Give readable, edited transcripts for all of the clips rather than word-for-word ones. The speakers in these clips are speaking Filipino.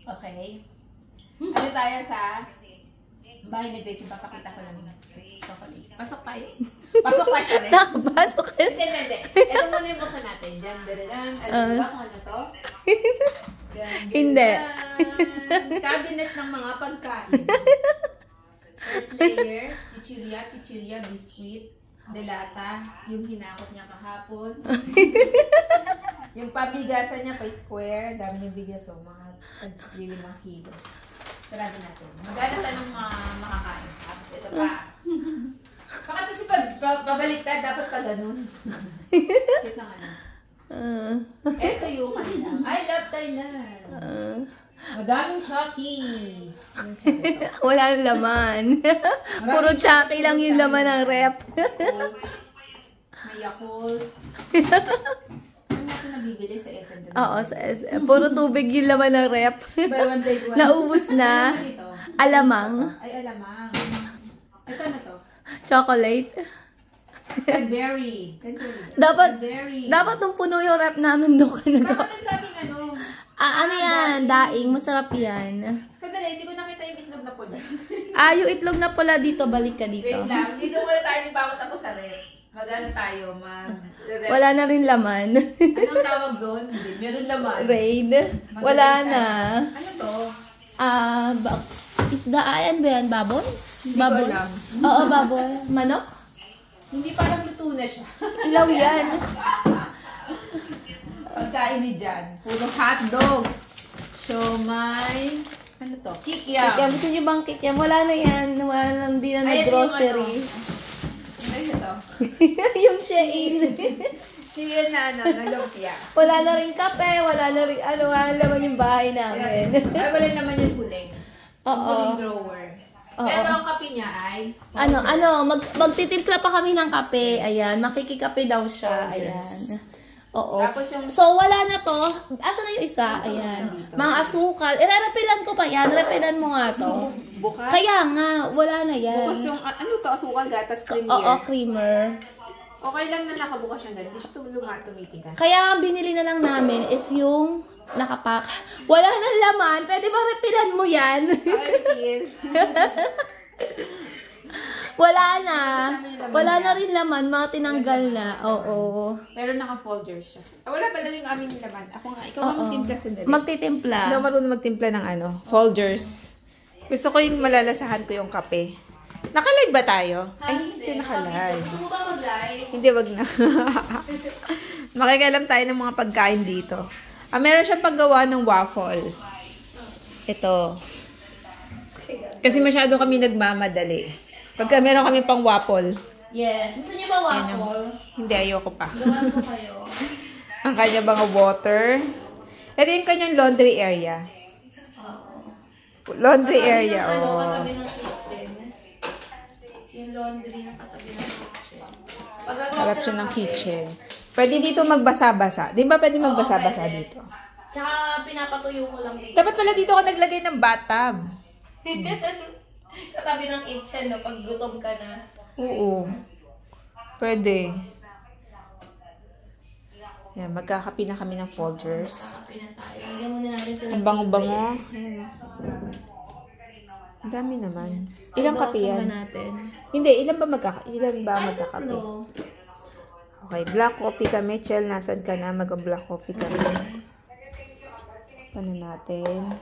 Okay. Ano tayo sa bahay ni Grace? Papakita ko lang yung chocolate. Pasok tayo. Pasok tayo sa rin. Nakapasok ka. Hindi. Ito muna yung buksan natin. Diyan, dalalang. Alam mo ba kung ano to? Diyan, Hindi. Cabinet ng mga pagkain. First layer, chichirya, biscuit, delata, yung hinakot niya kahapon. Yung pabigasan niya pa square, dami yung bigas, so mga 5 kilo. Sarado natin. Maganda tanong makakain. Tapos ito pa. Baka kasi pabaliktad, dapat pa ganun. Cute ng ano. Ito yung kanila. I love Thailand. Madaming Chucky. Wala nang laman. Puro Chucky lang yung laman ng rep. May Yakult. Ano natin nabibili sa SM? Oo, sa SM. Puro tubig yung laman ng rep. Buy one, take one. Naubos na. Ano ito? Alamang. Ay, alamang. Ito na to. Chocolate. Cadbury. Dapat nung puno yung rep namin doon ka na. Bakit ang daming ano? Ano yan? Daing. Masarap yan. Sandali, hindi ko nakita yung itlog na pula. Yung itlog na pula dito. Balik ka dito. Wait lang. Dito muna tayo ni Bakot ako sa rep. Mag-ano tayo? Wala na rin laman. Anong tawag doon? Hindi. Meron laman. Raid. Wala na. Ano to? Isda. Ayan ba yan? Baboy? Hindi ko alam. Oo, baboy. Manok? Hindi, parang luto na siya. Ilaw yan. Pagkain ni Jan. Puro hotdog. Siomay. Ano to? Kikiam. Kikiam. Gusto nyo bang kikiam? Wala na yan. Wala nang di na nag-grocery. Ano ito? Yung Shein. Shein na lumpia. Wala na rin kape. Wala na rin, wala naman yung bahay namin. Ay, wala naman yung huling. Oo. Huling drawer. Pero ang kape niya ay... Magtitimpla pa kami ng kape. Ayan, makikikape daw siya. Ayan. Oo. Tapos yung... So, wala na to. Asa na yung isa? Ayan. Mga asukal. Repilan ko pa yan. Repilan mo nga to. Bukas? Kaya nga, wala na yan. Bukas yung... Ano to? Asukal, gatas, creamer? Oo, creamer. Okay lang na nakabukas yung ganun. Hindi siya tumitigas. Kaya ang binili na lang namin is yung nakapak. Wala nang laman. Pwede ba repilan mo yan? Wala na. Wala na rin laman. Mga tinanggal na. Oo. Pero naka-folders siya. Wala pala yung aming laman. Ako nga. Ikaw nga magtimpla sandali. Magtitimpla. Hindi ako marunong magtimpla ng folders. Gusto ko yung malalasahan ko yung kape. Naka-live ba tayo? Ay, hindi naka-live. Gusto mo ba mag-live? Hindi, wag na. Makikialam tayo ng mga pagkain dito. Meron siyang paggawa ng waffle. Ito. Kasi masyado kami nagmamadali. Pagka meron kami pang waffle. Yes. Gusto niyo ba waffle? Hindi, ayoko pa. Gawan ko kayo. Ang kanya mga water. Ito yung kanyang laundry area. Laundry area, oh. Katabi ng kitchen. Yung laundry na katabi ng kitchen. Harap siya ng kitchen. Pwede dito magbasa-basa. Di ba pwede magbasa-basa dito? Tsaka pinapatuyo ko lang dito. Dapat pala dito ka naglagay ng bathtub. Katabi ng kitchen, no? Pag gutom ka na. Oo. Pwede. Yan, magkakapi na kami ng folders. Kapi na tayo. Lagyan muna natin sila. Ang bango-bango. Ayan. Ang dami naman. Ilang kape yan? natin? Hindi, ilan ba magkakape? Tatlo. Okay, black coffee kami. Chel, nasan ka na? Mag-black coffee kami. Paano natin?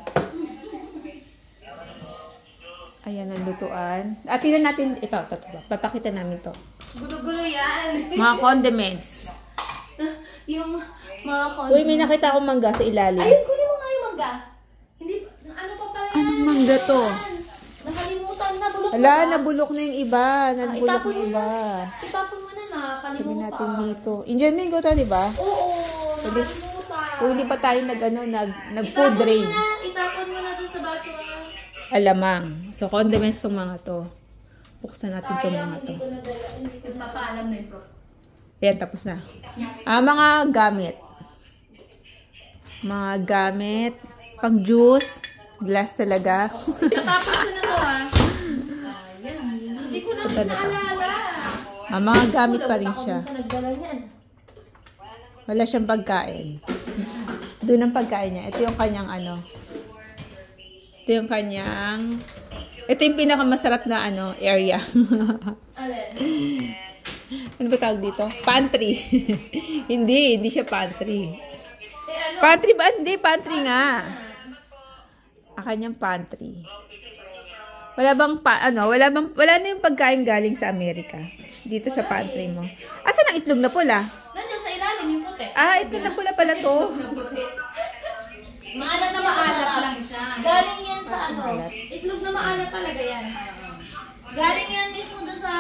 Ayan ang lutuan. Tingnan natin. Ito. Papakita namin to. Gulo-gulo yan. Mga condiments. Yung mga Uy, may nakita akong mangga sa ilalim. Ayun, kunin mo nga yung mangga. Hindi, ano pa pala yan? Anong mangga to? Nakalimutan na, bulok Hala, na. nabulok na yung iba. Nabulok na yung iba. Itapon mo na, Sabi nakalimutan. natin dito. Indian mango to, di ba? Oo, nakalimutan. Kung hindi pa tayo nag-food rain. Itapon mo na dun sa basura. Alamang. So, condiments tong mga to. Buksan natin tong mga to. Hindi ko nadala, hindi ko napaalam na yung bro. Ayan, tapos na. Mga gamit. Mga gamit. Pang juice. Glass talaga. Natapos ko na to ha. Hindi ko na naalala. Mga gamit pa rin siya. Ako nagdala niyan. Wala siyang pagkain. Doon ang pagkain niya. Ito yung kanyang Ito yung kanyang... Ito yung pinakamasarap na area. Alin? Ano ba tawag dito? Pantry. hindi siya pantry. Ano? Pantry ba? Hindi, pantry nga. Ang kanyang pantry. Wala na yung pagkain galing sa Amerika. Dito sa pantry mo. Asan ang itlog na pula? Nandiyan sa ilalim yung puti. Ito na pula pala to. Maalat na maalat lang siya. Galing yan sa itlog na maalat talaga yan. Galing yan mismo doon sa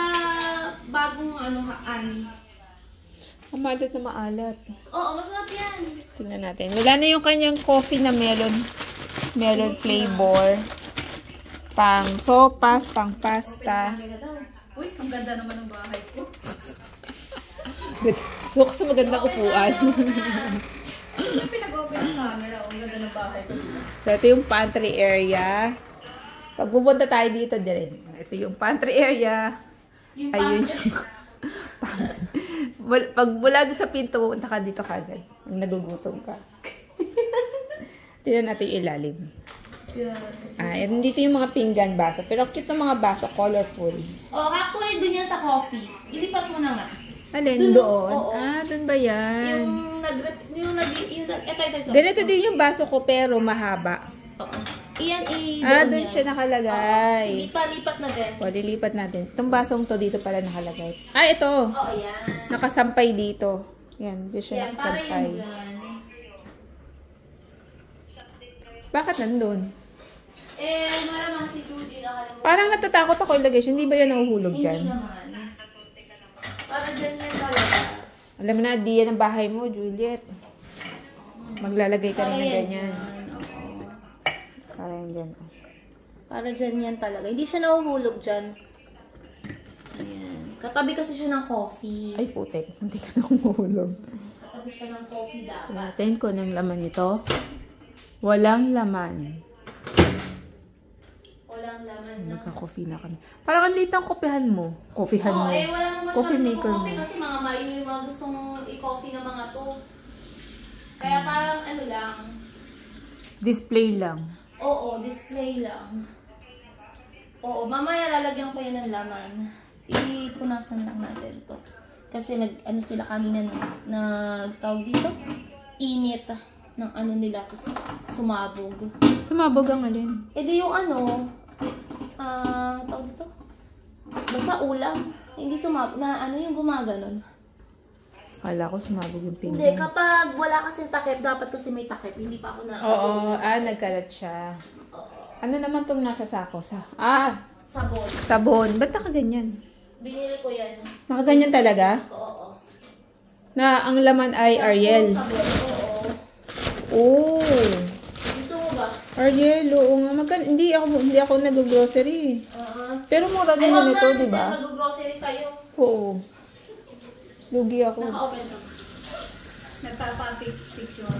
bagong ani. Ang maalat na maalat. Oo, masarap yan. Tingnan natin. Wala na yung kanyang coffee na melon flavor. Pang sopas, pang pasta. Uy, ang ganda naman ng bahay ko. Look sa magandang upuan. Ano pinag-open ng camera? Ang ganda ng bahay ko. So, ito yung pantry area. Pag pupunta tayo dito din. Ito yung pantry area. Ayun yung pantry. Pag mula doon sa pinto, pupunta ka dito kagad. Ang nagugutom ka. Tignan natin yung ilalim. Dito yung mga pinggan baso. Pero cute ng mga baso, colorful. Actually, dun yan sa coffee. Ilipat mo na nga. Alin? Doon? Doon ba yan? Ito. Ganito din yung baso ko, pero mahaba. Oo. Iyan, doon siya nakalagay. Sige, palipat na din. Lilipat natin. Itong basong to, dito pala nakalagay. Ito. Oo, yan. Nakasampay dito. Yan, doon siya nakasampay. Para yan dyan. Bakit nandun? Malamang si Judy nakalimutan. Parang natatakot ako ilagay siya. Hindi ba yan nahuhulog dyan? Hindi naman. Para dyan yan talaga. Alam mo na, di yan ang bahay mo, Juliet. Maglalagay ka rin ng ganyan. Para yan dyan. Para dyan yan talaga. Hindi siya nahuhulog dyan. Ayan. Katabi kasi siya ng coffee. Ay, putek. Hindi ka nahuhulog. Katabi siya ng coffee dapat. Natin ko ng laman nito. Walang laman. Walang laman na. Nagka-coffee na kami. Parang ang liit ang kopihan mo. Kopihan mo. Wala naman Coffee siya maker mo. coffee kasi mga maino yung mga gustong i-coffee na mga to. Kaya parang lang. Display lang. Oo, display lang. Oo, mamaya lalagyan ko yan ng laman. Ipunasan lang natin to. Kasi sila kanina nagtawag dito. Init ng nila. Tapos sumabog. Sumabog ang alin? Di yung tawag dito. Basta ulam. Hindi sumabog. Yung gumaganon. Kala ko sumabog yung pinggan. Hindi, kapag wala kasing takip, dapat kasi may takip. Hindi pa ako na... Oo, nagkalat siya. Ano naman tong nasa sako? Sabon. Sabon. Ba't nakaganyan? Binili ko yan. Nakaganyan talaga? Oo. Na ang laman ay Ariel. Sabon, Oh. Gusto mo ba? Ariel, oo nga. Hindi ako nag-grocery. Pero mura din yun ito, di ba? Ay, wag na. Mag-grocery sa'yo. Oo. Lugi ako. Naka-open ka. Nagpapapicture.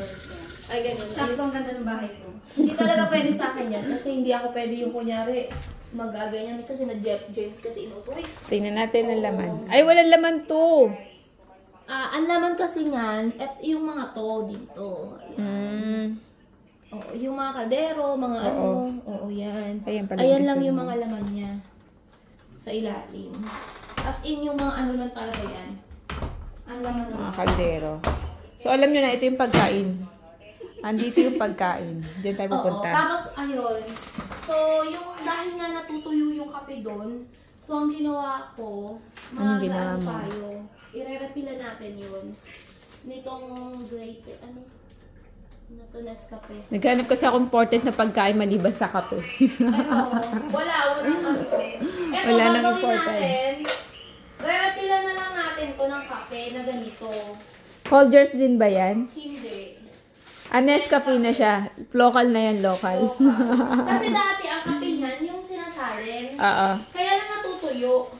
Ay, ganun. Sabi ko ang ganda ng bahay ko. Hindi talaga pwede sa akin yan. Kasi hindi ako pwede yung kunyari mag-aganyan. Minsan sina Jeff James kasi inutuloy. Tingnan natin ang laman. Ay, walang laman to. Ang laman kasi nga, yung mga to dito. Oo, yung mga kadero, mga Oo, yan. Ayan lang yung mga laman niya. Sa ilalim. As in, yung mga lang talaga yan. Ang laman ng Mga kaldero. So, alam nyo na, ito yung pagkain. Andito yung pagkain. Diyan tayo pupunta. Tapos, ayun. So, dahil nga natutuyo yung kape doon, so, ang ginawa ko, Anong ginawa mo? tayo. Ire-repilan natin yun. Nitong grated, to Nescafe. Naghanap kasi ako important na pagkain maliban sa kape. Wala kape. Eto, Wala nang gagawin important. natin, re-repilan na lang natin to ng kape na ganito. Folgers din ba yan? Hindi. Nescafe na siya. Local na yan, local. Kasi dati, ang kape niyan, yung sinasalin. Oo. Kaya lang natutuyo.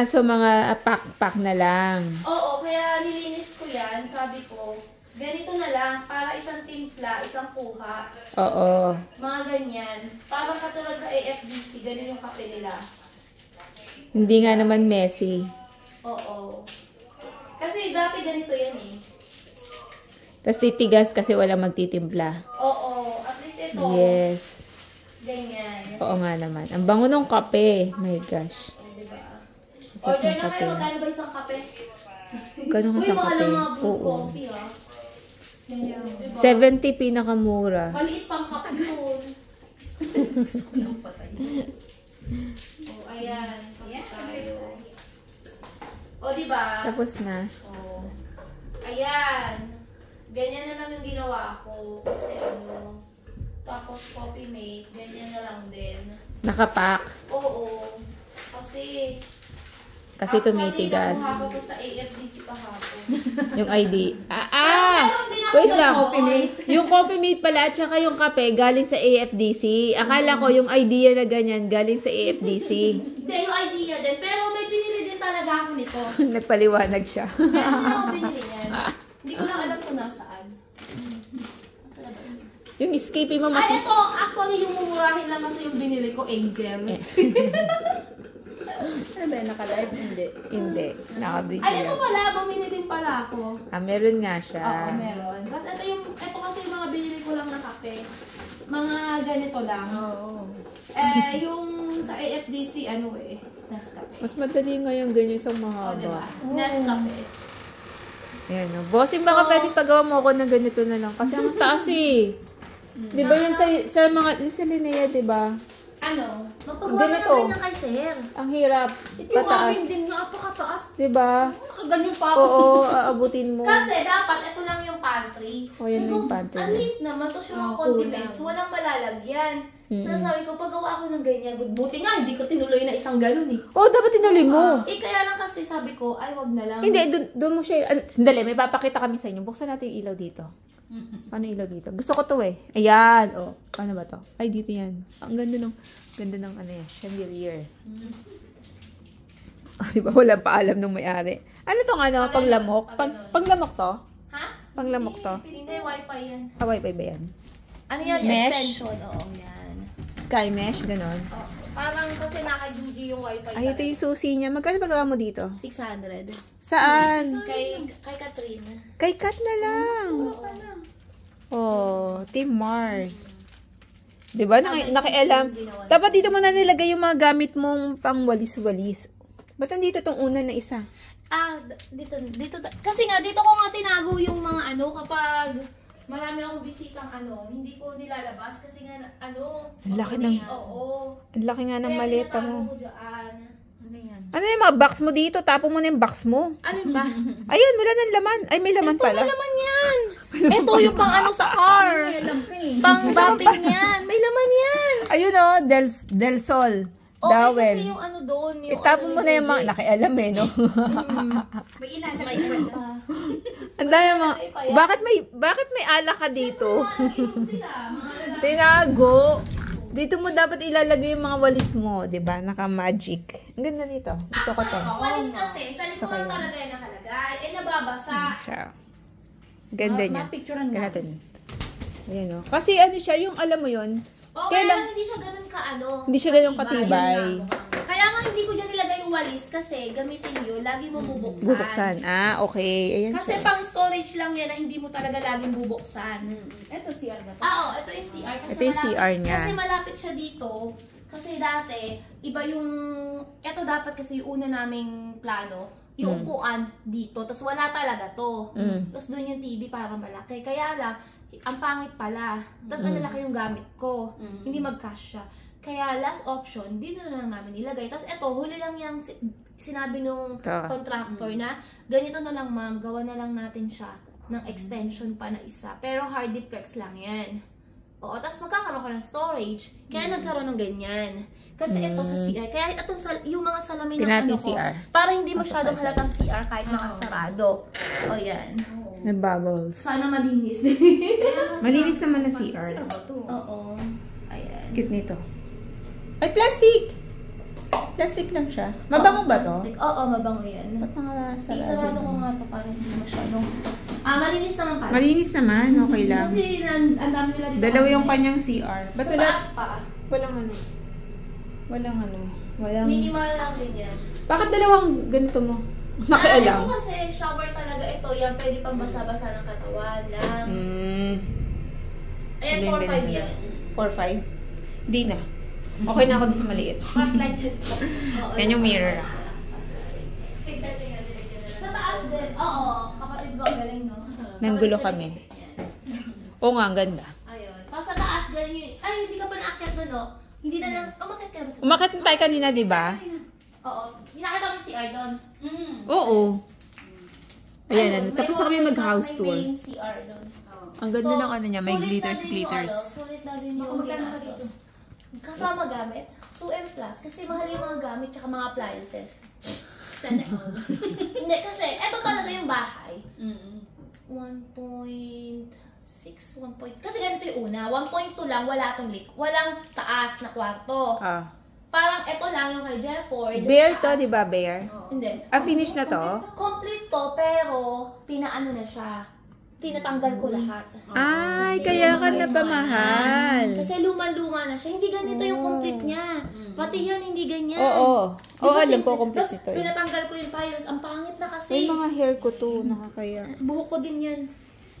So mga pack na lang. Oo, kaya nilinis ko yan. Sabi ko, ganito na lang, para isang timpla, isang puha. Oo. Mga ganyan. Parang katulad sa AFDC, ganyan yung kape nila. Hindi nga naman messy. Oo. Kasi dati ganito yan eh. Tapos titigas kasi walang magtitimpla. Oo, at least ito. Yes. Ganyan. Oo nga naman. Ang bango ng kape. My gosh. Diba? Sarap Order ng na kayo. kape. Magkano ba isang kape? Ganun nga Uy, sa mahal kape. ang mga brew Oo. coffee, ah. Ganyan. Diba? 70 pinakamura. Maliit pang kape yun. Oh, ayan. Kape tayo. O, diba? Tapos na. Oh. Ayan. Ganyan na lang yung ginawa ko. Kasi ano, tapos Coffee Mate, ganyan na lang din. Nakapack. Oo. Kasi Tumitigas. Actually, nakuha ko sa AFDC kahapon. Yung ID. Meron din ako Wait lang. ganun. Yung Coffee Mate pala at saka yung kape galing sa AFDC. Akala ko yung idea na ganyan galing sa AFDC. Hindi, yung idea din. Pero may pinili din talaga ako nito. Nagpaliwanag siya. Meron din ako binili niyan. Hindi ko lang alam kung nasaan. Nasaan na ba yun? Yung escape mo mas... Ay, ito! Actually, yung mumurahin lang kasi yung binili ko, Angel. Ano ba, naka-live? Hindi. Hindi. Nakabigyan. Ay, ito pala, bumili din pala ako. Meron nga siya. Oo, meron. Kasi ito kasi yung mga binili ko lang na kape. Mga ganito lang. Oo. Yung sa AFDC, ano Nescafe. Mas madali nga yung ganyan sa O, mahaba. diba? Nescafe. Ayan, no. Bossing, baka pwede pagawa mo ako ng ganito na lang. Kasi ang taas eh. Di ba yung sa mga, sa Linnea, di ba? Ano? Magpagawa na Ganito. naman na kay Sir. Ang hirap. Ito yung Pataas. akin din nga, apakataas. Di ba? Nakaganyan pa ako. Oo, aabutin mo. Kasi dapat, ito lang yung pantry. O, yan Sabi yung ko, pantry. ang liit naman. Tapos yung mga condiments, walang malalagyan. Sabi ko, paggawa ako ng ganyan, good. Buti nga, hindi ko tinuloy na isang ganun eh. Oo, dapat tinuloy mo. Kaya lang kasi sabi ko, ay, wag na lang. Hindi, doon mo siya. Sandali, may papakita kami sa inyo. Buksan natin yung ilaw dito. Paano yung ilaw dito? Gusto ko to eh. Ayan. Oh, paano ba to? Ay, dito yan. Ang ganda ng ano yan. Chandelier. Diba? Walang paalam nung may-ari. Ano tong ano? Panglamok? Panglamok to? Ha? Panglamok to? Hindi, wifi yan. Wifi ba yan? Ano yan? Mesh? Extension. Oo, yan. Sky mesh? Ganon. Oo. Parang kasi naka-DG yung wifi. Ay, ito yung susi niya. Magkano pagawa mo dito? 600. Saan? Kay Catherine. Kay Kat na lang. Oh, Team Mars. Diba? Nakialam. Dapat dito mo na nilagay yung mga gamit mong pang walis-walis. Ba't nandito tong una na isa? Dito. Kasi nga, dito ko nga tinago yung mga kapag marami akong bisitang hindi ko nilalabas kasi nga, Ang laki ng- Oo. Ang laki nga ng Kaya maleta tinatago mo. ko dyan. Ano yan? Ano yung mga box mo dito? Tapo mo na yung box mo. Ano yun ba? Ayun, wala nang laman. Ay, may laman pala. May laman yan. Ito yung pang sa car. Alam ko eh. Pang bopping yan. May laman yan. Ayun oh, Del Sol. Dawel. Kasi yung doon. Yung Itapo mo na yung mga, nakialam eh, no? May ilalagay May ka ilan dyan. pa. Ang dami mga, Nakalagay pa yan. bakit may alak ka dito? Yung sila. Mga Tinago. Dito mo dapat ilalagay yung mga walis mo, 'di ba? Naka-magic. Ang ganda nito. Gusto ko 'to. walis kasi. Sa Saka likuran yun. talaga yung nakalagay. Nababasa. Siya. Ganda niya. Mapicturean Ganda natin. niya. Ayan o. Kasi ano siya, yung alam mo yun, Okay Kaya lang- lang, hindi siya ganun hindi siya ganun katibay. Yun lang. Kaya nga hindi ko dyan nilagay yung walis kasi gamitin nyo, lagi mo bubuksan. Bubuksan. Okay. Ayan Kasi siya. pang storage lang yan na hindi mo talaga laging bubuksan. Ito, CR ba? Oo, ito yung CR. Kasi Ito yung CR niya. Kasi malapit siya dito. Kasi dati, iba yung... Ito dapat kasi yung una naming plano. Yung upuan dito. Tapos wala talaga to. Tapos doon yung TV para malaki. Kaya lang, ang pangit pala. Tapos ang lalaki yung gamit ko. Hindi mag-cash siya. Kaya last option, dito na lang namin ilagay. Tapos eto, huli lang yung sinabi nung contractor na ganito na lang ma'am, gawa na lang natin siya ng extension pa na isa. Pero hardiplex lang yan. Oo, tapos magkakaroon ka ng storage. Kaya nagkaroon ng ganyan. Kasi ito sa CR. Kaya itong yung mga salamin ng Tinati ko, CR. para hindi masyadong halatang CR kahit nakasarado. O yan. May bubbles. Sana malinis. Malinis naman na CR. Oo. Ayan. Cute nito. Ay, plastic! Plastic lang siya. Mabango ba to? Plastic. Oo, mabango yan. Ba't nakasarado? Isarado ko nga pa para hindi masyadong... malinis naman pala. Malinis naman. Okay lang. Kasi ang dami nila dito. Dalawa yung kanyang CR. Ba't Sa wala? taas pa. Walang ano. Walang... Minimal lang din yan. Bakit dalawang ganito mo? Nakialam. Ito kasi shower talaga ito. Yan pwede pang basa-basa ng katawan lang. Ayan, Galing, 4-5 galing. yan. 4-5? Di na. Okay na ako sa maliit. Spotlight test po. Oo, Yan yung mirror. Sa taas din. Oo, kapatid ko, galing no? Nanggulo kami. Oo nga, ang ganda. Ayun. Tapos sa taas, galing yung... Ay, hindi ka pa naakyat doon, no? Hindi na lang... Umakit ka ba sa taas? Umakit na tayo kanina, di ba? Oo. Nakita mo si CR doon. Oo. Ayan, Ayun, tapos na kami mag-house tour. May CR doon. Ang ganda ng ano niya, may sulit na glitters, din glitters. Yung, sulit na din yung ginastos. Kasama gamit, 2M+. Kasi mahal yung mga gamit tsaka mga appliances. Sana all. Hindi, kasi eto talaga yung bahay. 1.6, 1. Kasi ganito yung una. 1.2 lang, wala tong leak. Walang taas na kwarto. Ah. Parang eto lang yung kay Jefford. Bear to, di ba, bear? Hindi. Ah, finish na to? Complete to, pero pinaano na siya. Tinatanggal ko lahat. Ay, kaya ka na pa mahal. Kasi luma-luma na siya. Hindi ganito yung complete niya. Pati yan, hindi ganyan. Oo. Di Oo, ba alam ko simple? complete Tapos, ito. pinatanggal ko yung tiles. Ang pangit na Ay, kasi. mga hair ko to, nakakaya. Buhok ko din yan.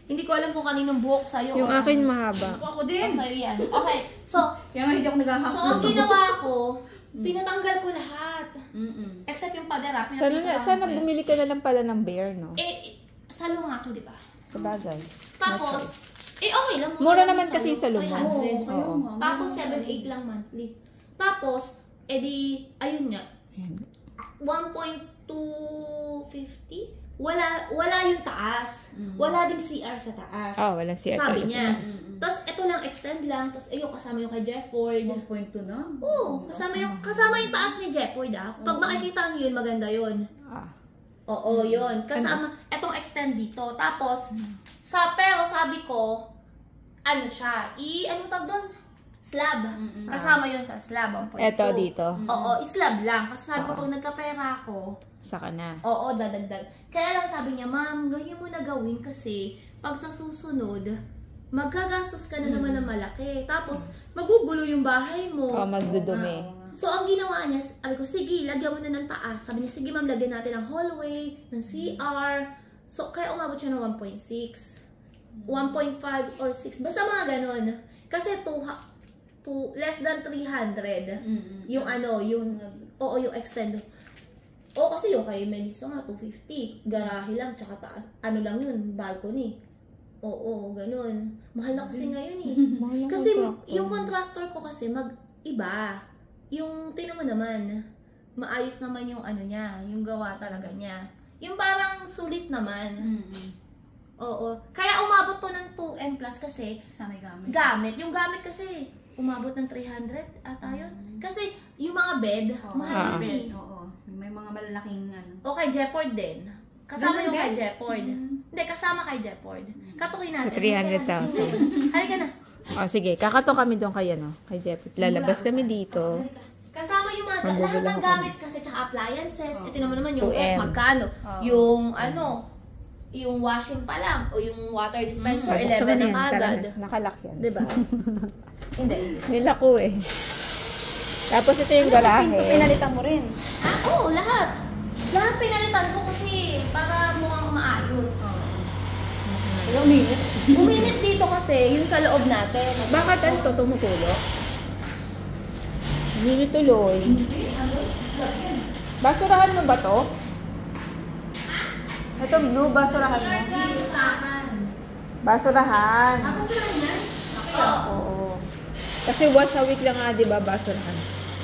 Hindi ko alam kung kaninong buhok sa'yo. Yung o akin ano. mahaba. Ako din. O, sa'yo yan. Okay. So, Kaya nga hindi ako naghahapon. ang ginawa ko, pinatanggal ko lahat. Except yung padara. Sana bumili ka na lang pala ng bear, no? Salo nga to, di ba? Sa bagay. Tapos, okay lang. Mura lang naman yung kasi salo, sa Lumon. 300. Oo. Tapos, 7-8 lang monthly. Tapos, edi, ayun nga, 1.250? Wala yung taas. Wala ding CR sa taas. Walang CR Sabi talaga sa niya. taas. Tapos, ito lang, extend lang. Tapos, ayun, kasama yung kay Jefford. 1.2 na? Oo, kasama yung taas ni Jefford, ah. Pag makikita niyo yun, maganda yun. Oo, yun. Kasama, etong extend dito. Tapos, pero sabi ko, ano siya, ano tawag doon? Slab. Kasama yun sa slab. Eto dito. Oo, slab lang. Kasi sabi ko, pag nagkapera ako, Saka na. oo, dadagdag. Kaya lang sabi niya, ma'am, ganyan mo na gawin kasi pag sa susunod, magagastos ka na naman ng malaki. Tapos, magugulo yung bahay mo. Magdudumi. So, ang ginawa niya, sabi ko, sige, lagyan mo na ng taas. Sabi niya, sige ma'am, lagyan natin ng hallway, ng CR. So, kaya umabot siya ng 1.6. 1.5 or 6. Basta mga ganun. Kasi less than 300. Yung yung extend. Kasi yung kay Melissa nga, 250. Garahe lang, tsaka taas. Ano lang yun, balcony. Oo, ganun. Mahal na kasi ngayon eh. Kasi yung contractor ko kasi iba. Yung, tingnan mo naman, maayos naman yung ano niya, yung gawa talaga niya. Yung parang sulit naman. Oo. Kaya umabot to ng 2M plus kasi, Kasama yung gamit. yung gamit kasi, umabot ng 300 ata yun. Kasi yung mga bed, mahal din eh. Oo. May mga malalaking ano. O kay Jefford din. Kasama Ganun yung kay din? Jefford. Hindi, kasama kay Jefford. Katukin natin. So, 300,000. Halika na. Sige, kakato kami doon kay Jeff. Lalabas kami dito. Kasama yung mga, lahat ng gamit kasi, tsaka appliances. Ito naman yung 2M. magkano. Yung yung washing pa lang, o yung water dispenser, 11 na kagad. Nakalak yan. Diba? Hindi. Nila ko eh. Tapos ito yung garahe. Pinalitan mo rin. Oo, lahat. Lahat pinalitan ko kasi para mukhang maayos. Uminit dito kasi, yung sa loob natin. Bakit ano to tumutulo? Hindi tuloy. Basurahan mo ba to? Ito blue, basurahan mo. Basurahan. Basurahan yan? Oo. Kasi once a week lang nga, di ba, basurahan.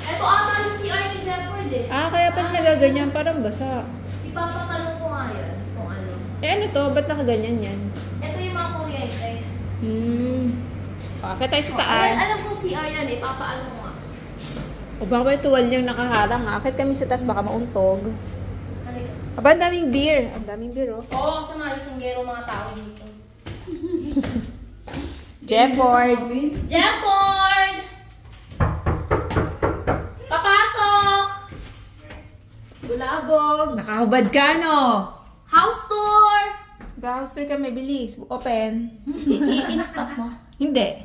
Ito ata yung CR ni Jefford eh. Kaya pa nagaganyan, parang basa. Ipapatanong ko nga yan kung ano. Ano to? Ba't nakaganyan yan? Ito yung mga kuryente. Akit tayo sa taas. Alam ko CR yan eh, papaano ko nga. O baka may tuwal niyang nakaharang. Akit kami sa taas, baka mauntog. Halika. Aba, ang daming beer. Ang daming beer, oh. Oo, sa mga isinggero mga tao dito. Jefford! Jefford! Papasok! Bulabog! Nakahubad ka, no? House tour! House tour kami, bilis. Open. Kinastop mo? Hindi.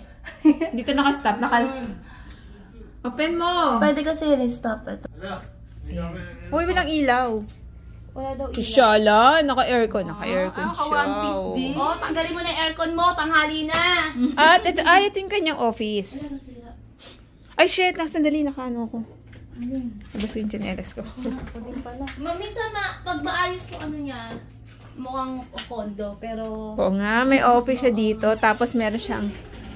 Dito naka-stop. Open mo. Pwede kasi rin-stop ito. Uy, walang ilaw. Wala daw ilaw. Sushala, naka-aircon. Naka-aircon siya. One piece din. Oh, tanggalin mo na yung aircon mo. Tanghali na. At ito yung kanyang office. Nasira. Ay, shit! Sandali, nakaano ko. Labas ko yung chanelas ko. Minsan pag maayos yung ano niya, mukhang kondo, pero... Oo nga, may office siya dito. Tapos meron siyang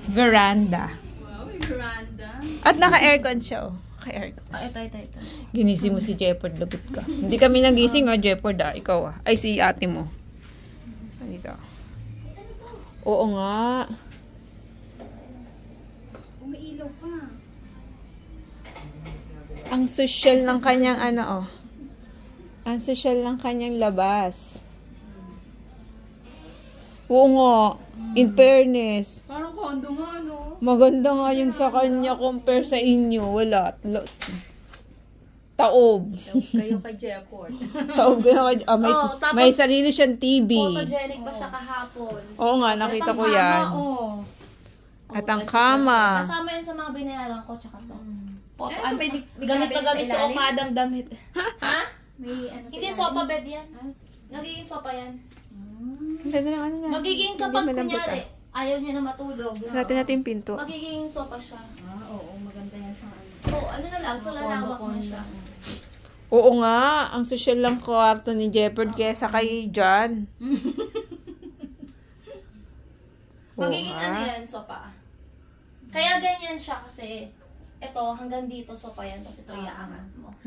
veranda. Wow, may veranda. At naka-aircon siya, oh. Naka-aircon. Ito. Ginising mo si Jeopard, lagot ka. Hindi kami nagising, oh, Jeopard, ah. Ikaw, ah. Ay, si ate mo. Dito. Oo nga. Umiilaw pa. Ang social ng kanyang ano, oh. Ang social ng kanyang labas. Oo nga. In fairness. Parang kondo nga, no? Maganda nga yung sa kanya compare sa inyo. Wala. Taob. Kayo kay Jefford. Taob kayo. Tapos, may sarili siyang TV. photogenic pa siya kahapon. Oo nga, nakita ko yan. At ang kama. Kasama yan sa mga binayaran ko, tsaka to. Pwede Gamit na gamit yung ilalim? Okadang damit. Ha? May ano Hindi, sopa bed yan. Nagiging sopa yan. Ang ganda ng ano niya. Magiging kapag Hindi malambot, kunyari, ayaw niya na matulog. Saratan natin yung pinto. Magiging sopa siya. Oo, maganda yan sa ano. Oo, ano na lang, so lalawak na siya. Oo nga, ang social lang kwarto ni Jeopard kesa kay John. Magiging nga. ano yan, sopa. Kaya ganyan siya kasi ito, hanggang dito sopa yan, tapos ito iaangat mo.